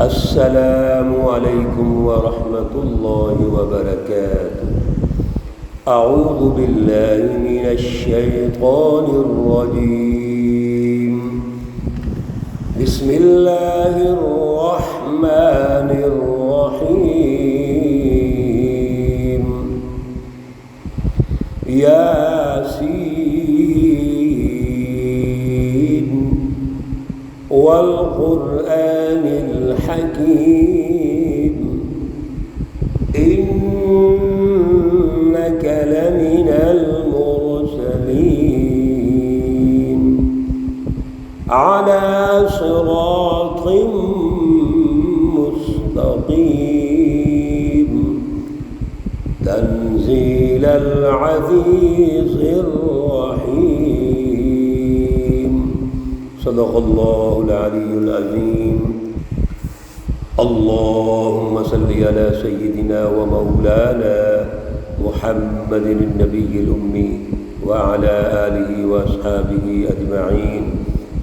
السلام علیکم ورحمۃ اللہ وبرکاتہ۔ اعوذ باللہ من الشیطان الرجیم، بسم اللہ الرحمن الرحیم۔ یاسین والقرآن الحکیم إنك لمن المرسلين على صراط مستقيم تنزيل العزيز الرحيم۔ صدق اللہ العلی العظیم۔ اللہم صل علی سیدنا و مولانا محمد النبی الامی وعلى آلہ واصحابہ اجمعین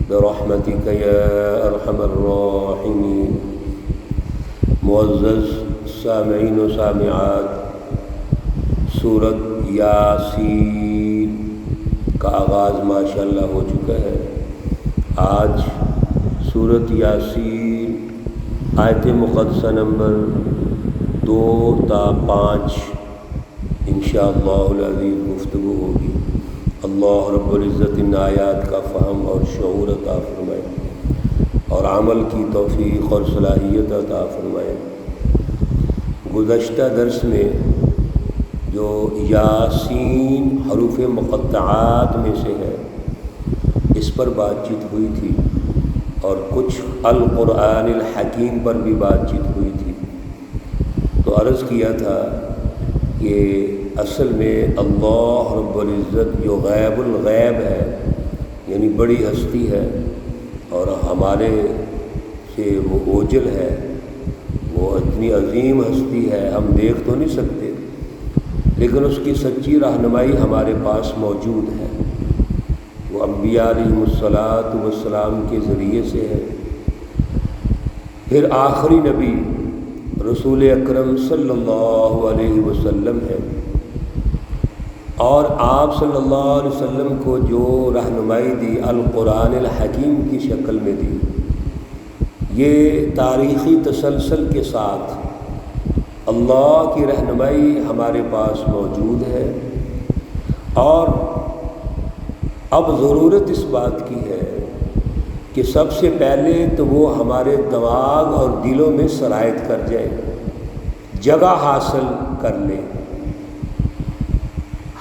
برحمتک یا ارحم الراحمین۔ معزز سامعین و سامعات، سورۃ یاسین کا آغاز ماشاءاللہ ہو چکا ہے۔ آج سورۃ یاسین آیت مقدسہ نمبر 2 تا 5 انشاءاللہ العزیز گفتگو ہوگی۔ اللہ رب العزت ان آیات کا فہم اور شعور عطا فرمائے اور عمل کی توفیق اور صلاحیت عطا فرمائے۔ گزشتہ درس میں جو یاسین حروف مقطعات میں سے ہے اس پر بات چیت ہوئی تھی، اور کچھ القرآن الحکیم پر بھی بات چیت ہوئی تھی۔ تو عرض کیا تھا کہ اصل میں اللہ رب العزت جو غیب الغیب ہے، یعنی بڑی ہستی ہے اور ہمارے سے وہ اوجل ہے، وہ اتنی عظیم ہستی ہے ہم دیکھ تو نہیں سکتے، لیکن اس کی سچی رہنمائی ہمارے پاس موجود ہے۔ وہ انبیاء علیہم الصلاۃ والسلام کے ذریعے سے ہے، پھر آخری نبی رسول اکرم صلی اللہ علیہ وسلم ہے، اور آپ صلی اللہ علیہ وسلم کو جو رہنمائی دی القرآن الحکیم کی شکل میں دی، یہ تاریخی تسلسل کے ساتھ اللہ کی رہنمائی ہمارے پاس موجود ہے، اور اب ضرورت اس بات کی ہے کہ سب سے پہلے تو وہ ہمارے دماغ اور دلوں میں سرایت کر جائے، جگہ حاصل کر لے،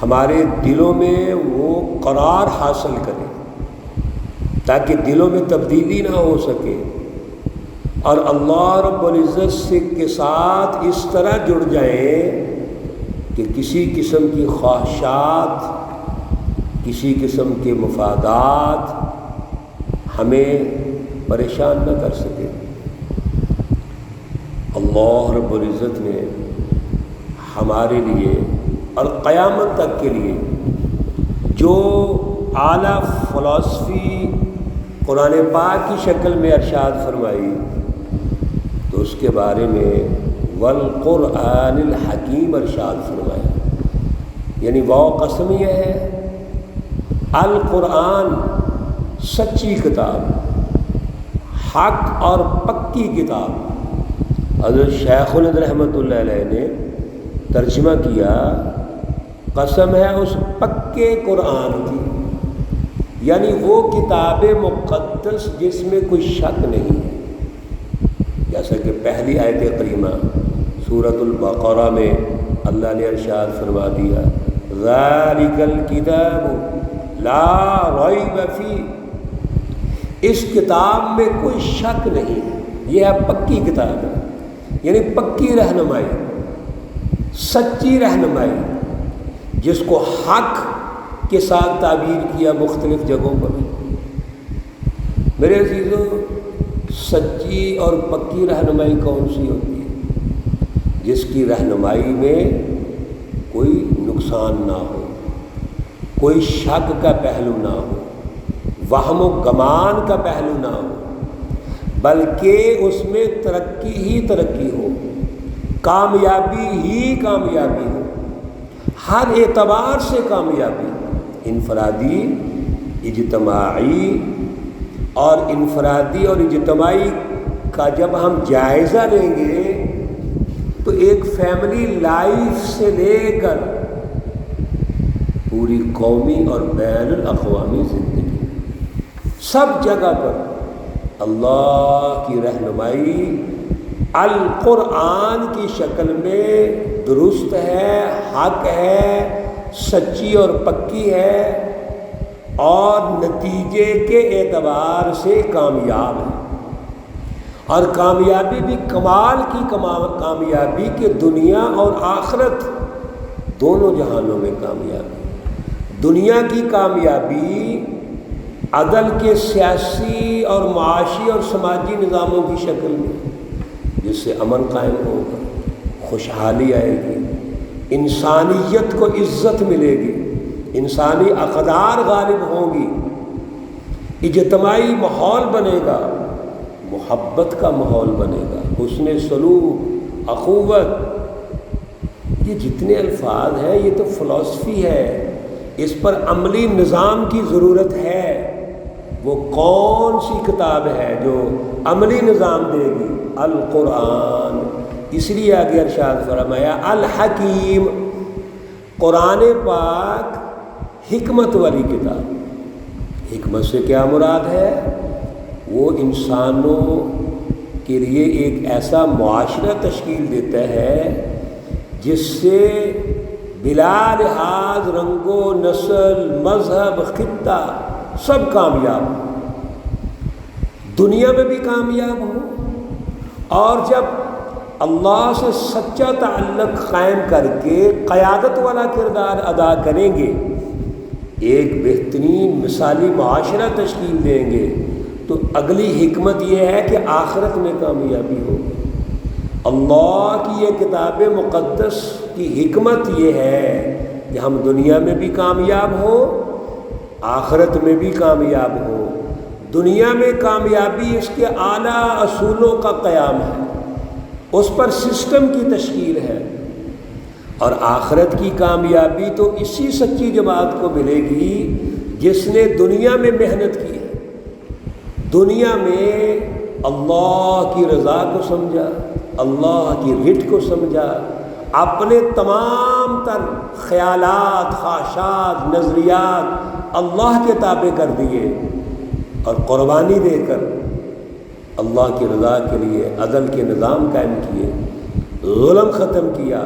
ہمارے دلوں میں وہ قرار حاصل کرے تاکہ دلوں میں تبدیلی نہ ہو سکے، اور اللہ رب العزت کے ساتھ اس طرح جڑ جائیں کہ کسی قسم کی خواہشات، کسی قسم کے مفادات ہمیں پریشان نہ کر سکے۔ اللہ رب العزت نے ہمارے لیے اور قیامت تک کے لیے جو اعلیٰ فلسفی قرآن پاک کی شکل میں ارشاد فرمائی، تو اس کے بارے میں والقرآن الحکیم ارشاد فرمایا، یعنی وہ قسم یہ ہے القرآن سچی کتاب، حق اور پکی کتاب۔ حضرت شیخ الہند رحمۃ اللہ علیہ نے ترجمہ کیا، قسم ہے اس پکے قرآن کی، یعنی وہ کتاب مقدس جس میں کوئی شک نہیں ہے، جیسا کہ پہلی آیت کریمہ سورۃ البقرہ میں اللہ نے ارشاد فرما دیا، ذالک الکتاب لا ریب فیہ، اس کتاب میں کوئی شک نہیں ہے، یہ ہے پکی کتاب ہے، یعنی پکی رہنمائی، سچی رہنمائی، جس کو حق کے ساتھ تعبیر کیا مختلف جگہوں پر۔ میرے عزیزو، سچی اور پکی رہنمائی کون سی ہوتی ہے؟ جس کی رہنمائی میں کوئی نقصان نہ ہو، کوئی شک کا پہلو نہ ہو، وہم و گمان کا پہلو نہ ہو، بلکہ اس میں ترقی ہی ترقی ہو، کامیابی ہی کامیابی ہو، ہر اعتبار سے کامیابی، انفرادی، اجتماعی، اور انفرادی اور اجتماعی کا جب ہم جائزہ لیں گے تو ایک فیملی لائف سے لے کر پوری قومی اور بین الاقوامی زندگی، سب جگہ پر اللہ کی رہنمائی القرآن کی شکل میں درست ہے، حق ہے، سچی اور پکی ہے، اور نتیجے کے اعتبار سے کامیاب ہے، اور کامیابی بھی کمال کی کامیابی کہ دنیا اور آخرت دونوں جہانوں میں کامیابی۔ دنیا کی کامیابی عدل کے سیاسی اور معاشی اور سماجی نظاموں کی شکل میں، جس سے امن قائم ہوگا، خوشحالی آئے گی، انسانیت کو عزت ملے گی، انسانی اقدار غالب ہوں گی، اجتماعی ماحول بنے گا، محبت کا ماحول بنے گا، حسن سلوک، اخوت، یہ جتنے الفاظ ہیں یہ تو فلسفی ہے، اس پر عملی نظام کی ضرورت ہے۔ وہ کون سی کتاب ہے جو عملی نظام دے گی؟ القرآن۔ اس لیے آگے ارشاد فرمایا الحکیم، قرآن پاک حکمت والی کتاب۔ حکمت سے کیا مراد ہے؟ وہ انسانوں کے لیے ایک ایسا معاشرہ تشکیل دیتا ہے جس سے بلا لحاظ رنگ و نسل، مذہب، خطہ سب کامیاب ہو، دنیا میں بھی کامیاب ہو، اور جب اللہ سے سچا تعلق قائم کر کے قیادت والا کردار ادا کریں گے، ایک بہترین مثالی معاشرہ تشکیل دیں گے، تو اگلی حکمت یہ ہے کہ آخرت میں کامیابی ہوگی۔ اللہ کی یہ کتاب مقدس کی حکمت یہ ہے کہ ہم دنیا میں بھی کامیاب ہوں، آخرت میں بھی کامیاب ہوں۔ دنیا میں کامیابی اس کے اعلیٰ اصولوں کا قیام ہے، اس پر سسٹم کی تشکیل ہے، اور آخرت کی کامیابی تو اسی سچی جماعت کو ملے گی جس نے دنیا میں محنت کی ہے، دنیا میں اللہ کی رضا کو سمجھا، اللہ کی رٹ کو سمجھا، اپنے تمام تر خیالات، خواہشات، نظریات اللہ کے تابع کر دیے، اور قربانی دے کر اللہ کی رضا کے لیے عدل کے نظام قائم کیے، ظلم ختم کیا،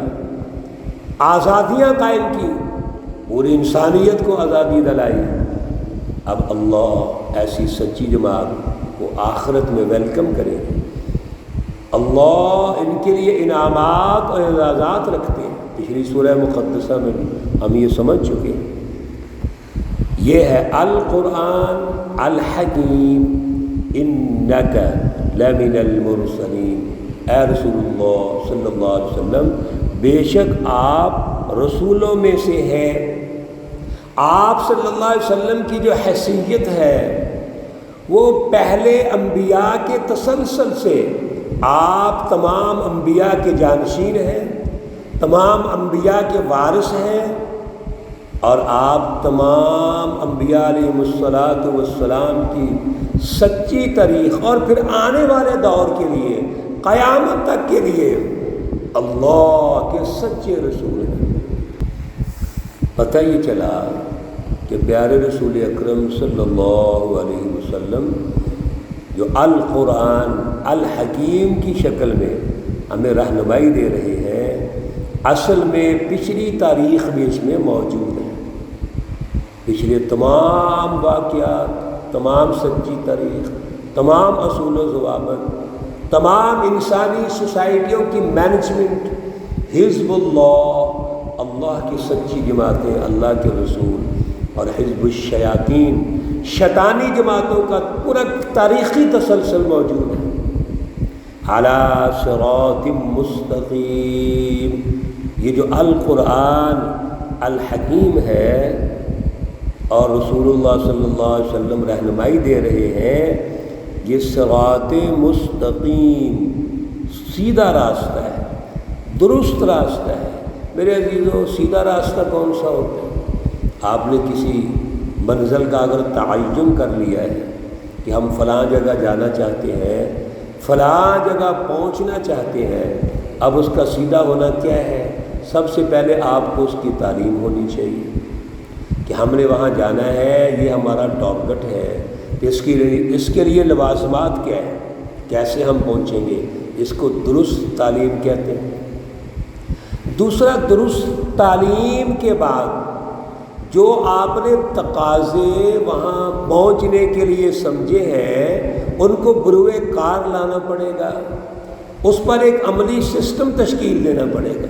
آزادیاں قائم کی، پوری انسانیت کو آزادی دلائی۔ اب اللہ ایسی سچی جماعت کو آخرت میں ویلکم کرے گا۔ اللہ ان کے لیے انعامات اور اعزازات رکھتے ہیں، پچھلی سورہ مقدسہ میں بھی ہم یہ سمجھ چکے ہیں۔ یہ ہے القرآن الحکیم انک لمن المرسلین، اے رسول اللہ صلی اللہ علیہ وسلم بے شک آپ رسولوں میں سے ہیں۔ آپ صلی اللہ علیہ وسلم کی جو حیثیت ہے وہ پہلے انبیاء کے تسلسل سے، آپ تمام انبیاء کے جانشین ہیں، تمام انبیاء کے وارث ہیں، اور آپ تمام انبیاء علیہ الصلاۃ والسلام کی سچی تاریخ اور پھر آنے والے دور کے لیے، قیامت تک کے لیے اللہ کے سچے رسول ہیں۔ پتہ یہ چلا کہ پیارے رسول اکرم صلی اللہ علیہ وسلم جو القرآن الحکیم کی شکل میں ہمیں رہنمائی دے رہے ہیں، اصل میں پچھلی تاریخ بھی اس میں موجود ہے۔ پچھلے تمام واقعات، تمام سچی تاریخ، تمام اصول و ضوابط، تمام انسانی سوسائٹیوں کی مینجمنٹ، حزب اللہ، اللہ کی سچی جماعتیں، اللہ کے رسول، اور حزب الشیاطین، شیطانی جماعتوں کا پورا تاریخی تسلسل موجود ہے۔ علی صراط مستقیم، یہ جو القرآن الحکیم ہے اور رسول اللہ صلی اللہ علیہ وسلم رہنمائی دے رہے ہیں، یہ صراط مستقیم سیدھا راستہ ہے، درست راستہ ہے۔ میرے عزیزو، سیدھا راستہ کون سا ہوتا ہے؟ آپ نے کسی منزل کا اگر تعین کر لیا ہے کہ ہم فلاں جگہ جانا چاہتے ہیں، فلاں جگہ پہنچنا چاہتے ہیں، اب اس کا سیدھا ہونا کیا ہے؟ سب سے پہلے آپ کو اس کی تعلیم ہونی چاہیے کہ ہم نے وہاں جانا ہے، یہ ہمارا ٹارگٹ ہے، اس کے لیے لوازمات کیا ہے، کیسے ہم پہنچیں گے، اس کو درست تعلیم کہتے ہیں۔ دوسرا، درست تعلیم کے بعد جو آپ نے تقاضے وہاں پہنچنے کے لیے سمجھے ہیں ان کو بروئے کار لانا پڑے گا، اس پر ایک عملی سسٹم تشکیل دینا پڑے گا۔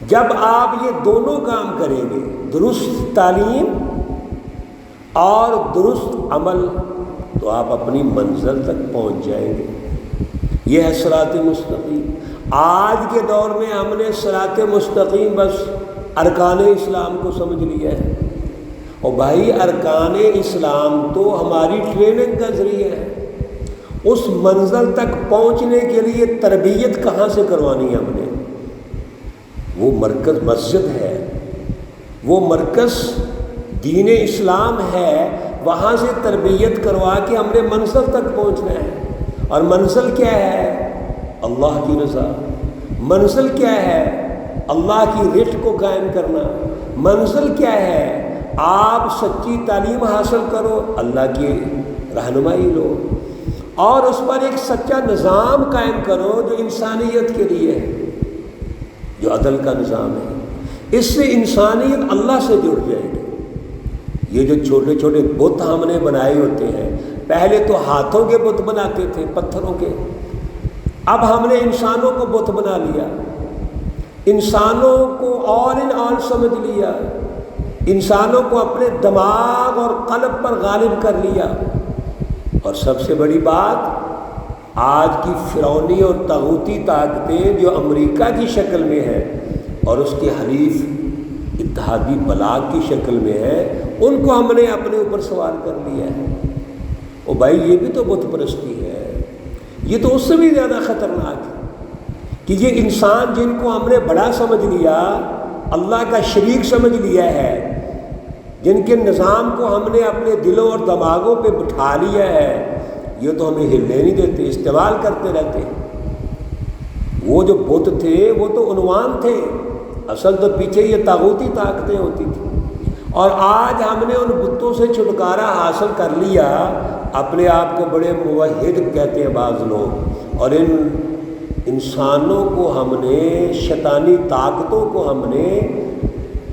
جب آپ یہ دونوں کام کریں گے، درست تعلیم اور درست عمل، تو آپ اپنی منزل تک پہنچ جائیں گے۔ یہ ہے صراط مستقیم۔ آج کے دور میں ہم نے صراط مستقیم بس ارکان اسلام کو سمجھ لیا ہے، اور بھائی ارکان اسلام تو ہماری ٹریننگ کا ذریعہ ہے۔ اس منزل تک پہنچنے کے لیے تربیت کہاں سے کروانی ہے ہم نے؟ وہ مرکز مسجد ہے، وہ مرکز دین اسلام ہے، وہاں سے تربیت کروا کے ہم نے منزل تک پہنچنا ہے۔ اور منزل کیا ہے؟ اللہ کی رضا۔ منزل کیا ہے؟ اللہ کی رٹ کو قائم کرنا۔ منزل کیا ہے؟ آپ سچی تعلیم حاصل کرو، اللہ کی رہنمائی لو، اور اس پر ایک سچا نظام قائم کرو جو انسانیت کے لیے ہے، جو عدل کا نظام ہے۔ اس سے انسانیت اللہ سے جڑ جائے گی۔ یہ جو چھوٹے چھوٹے بت ہم نے بنائے ہوتے ہیں، پہلے تو ہاتھوں کے بت بناتے تھے، پتھروں کے، اب ہم نے انسانوں کو بت بنا لیا، انسانوں کو آل ان آل سمجھ لیا، انسانوں کو اپنے دماغ اور قلب پر غالب کر لیا۔ اور سب سے بڑی بات، آج کی فرعونی اور طاغوتی طاقتیں جو امریکہ کی شکل میں ہے اور اس کے حریف اتحادی بلاغ کی شکل میں ہے، ان کو ہم نے اپنے اوپر سوار کر لیا ہے۔ او بھائی، یہ بھی تو بت پرستی ہے، یہ تو اس سے بھی زیادہ خطرناک ہے کہ یہ انسان جن کو ہم نے بڑا سمجھ لیا، اللہ کا شریک سمجھ لیا ہے، جن کے نظام کو ہم نے اپنے دلوں اور دماغوں پہ بٹھا لیا ہے، یہ تو ہمیں ہلنے نہیں دیتے، استعمال کرتے رہتے ہیں۔ وہ جو بت تھے وہ تو عنوان تھے، اصل تو پیچھے یہ طاغوتی طاقتیں ہوتی تھیں۔ اور آج ہم نے ان بتوں سے چھٹکارا حاصل کر لیا، اپنے آپ کو بڑے موحد کہتے ہیں بعض لوگ، اور ان انسانوں کو ہم نے، شیطانی طاقتوں کو ہم نے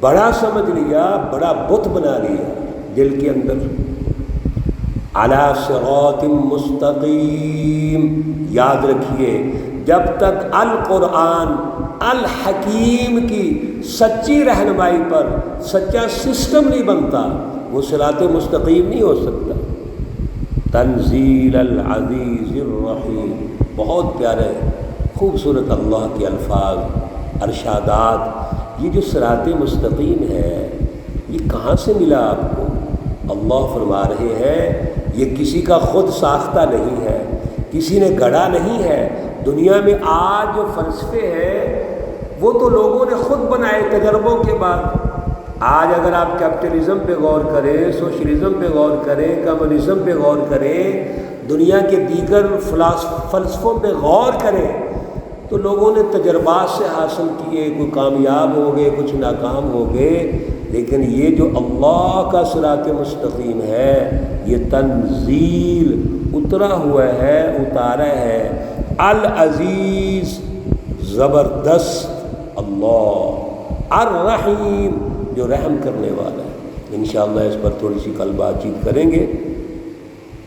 بڑا سمجھ لیا، بڑا بت بنا لیا دل کے اندر۔ علی صراط مستقیم، یاد رکھیے، جب تک القرآن الحکیم کی سچی رہنمائی پر سچا سسٹم نہیں بنتا، وہ صراط مستقیم نہیں ہو سکتا۔ تنزیل العزیز الرحیم، بہت پیارے خوبصورت اللہ کے الفاظ، ارشادات۔ یہ جو صراط مستقیم ہے، یہ کہاں سے ملا آپ کو؟ اللہ فرما رہے ہیں یہ کسی کا خود ساختہ نہیں ہے، کسی نے گڑھا نہیں ہے۔ دنیا میں آج جو فلسفے ہیں وہ تو لوگوں نے خود بنائے تجربوں کے بعد۔ آج اگر آپ کیپٹلزم پہ غور کریں، سوشلزم پہ غور کریں، کمیونزم پہ غور کریں، دنیا کے دیگر فلسفوں پہ غور کریں، تو لوگوں نے تجربات سے حاصل کیے، کوئی کامیاب ہو گئے، کچھ ناکام ہو گئے، لیکن یہ جو اللہ کا صراط مستقیم ہے، یہ تنزیل اترا ہوا ہے، اتارا ہے العزیز، زبردست اللہ، الرحیم، جو رحم کرنے والا ہے۔ انشاءاللہ اس پر تھوڑی سی کل بات چیت کریں گے،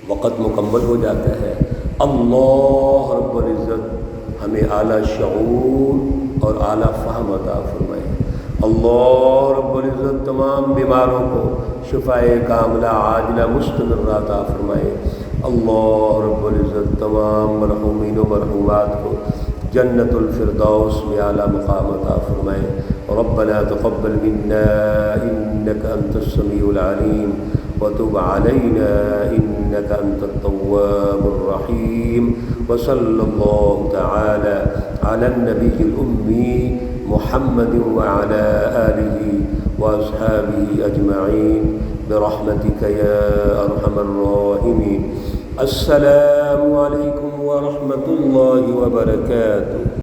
وقت مکمل ہو جاتا ہے۔ اللہ رب العزت ہمیں اعلیٰ شعور اور اعلیٰ فہم عطا فرمائے۔ اللہ رب العزت تمام بیماروں کو شفائے کاملہ عاجلہ مستمرہ عطا فرمائے۔ اللہ رب العزت تمام مرحومین و مرحومات کو جنت الفردوس میں اعلیٰ مقام عطا فرمائے۔ ربنا تقبل منا انك انت السميع العليم وتب علينا إنك أنت التواب الرحيم. وصلى الله تعالى على النبي الأمي محمد وعلى آله وأصحابه أجمعين برحمتك يا أرحم الراحمين. السلام عليكم ورحمة الله وبركاته.